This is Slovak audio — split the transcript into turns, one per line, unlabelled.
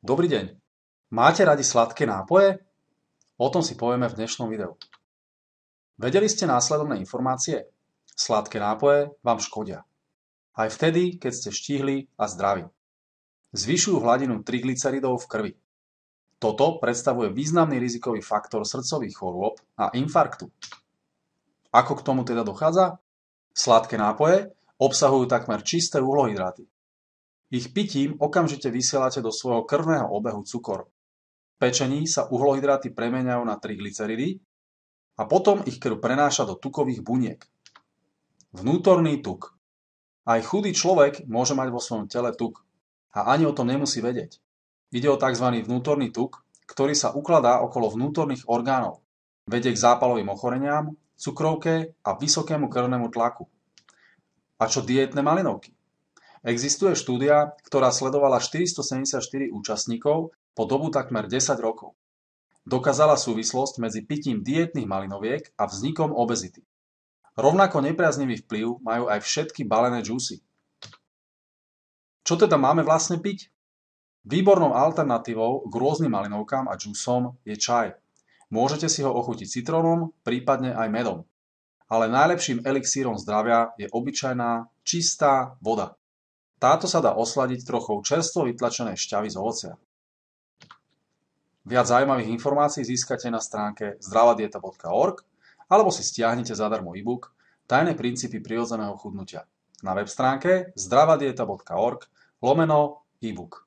Dobrý deň. Máte radi sladké nápoje? O tom si povieme v dnešnom videu. Vedeli ste následovné informácie? Sladké nápoje vám škodia. Aj vtedy, keď ste štíhli a zdraví. Zvyšujú hladinu triglyceridov v krvi. Toto predstavuje významný rizikový faktor srdcových chorôb a infarktu. Ako k tomu teda dochádza? Sladké nápoje obsahujú takmer čisté uhlohydráty. Ich pitím okamžite vysielate do svojho krvného obehu cukor. V pečení sa uhlohydráty premieňajú na triglyceridy a potom ich krv prenáša do tukových buniek. Vnútorný tuk. Aj chudý človek môže mať vo svojom tele tuk a ani o tom nemusí vedieť. Ide o tzv. Vnútorný tuk, ktorý sa ukladá okolo vnútorných orgánov. Vedie k zápalovým ochoreniam, cukrovke a vysokému krvnému tlaku. A čo diétne malinovky? Existuje štúdia, ktorá sledovala 474 účastníkov po dobu takmer 10 rokov. Dokázala súvislosť medzi pitím diétnych malinoviek a vznikom obezity. Rovnako nepriaznivý vplyv majú aj všetky balené džusy. Čo teda máme vlastne piť? Výbornou alternatívou k rôznym malinovkám a džusom je čaj. Môžete si ho ochutiť citrónom, prípadne aj medom. Ale najlepším elixírom zdravia je obyčajná, čistá voda. Táto sa dá osladiť trochou čerstvo vytlačenej šťavy z ovocia. Viac zaujímavých informácií získate na stránke zdravadieta.org alebo si stiahnite zadarmo e-book Tajné princípy prirodzeného chudnutia na web stránke zdravadieta.org/e-book.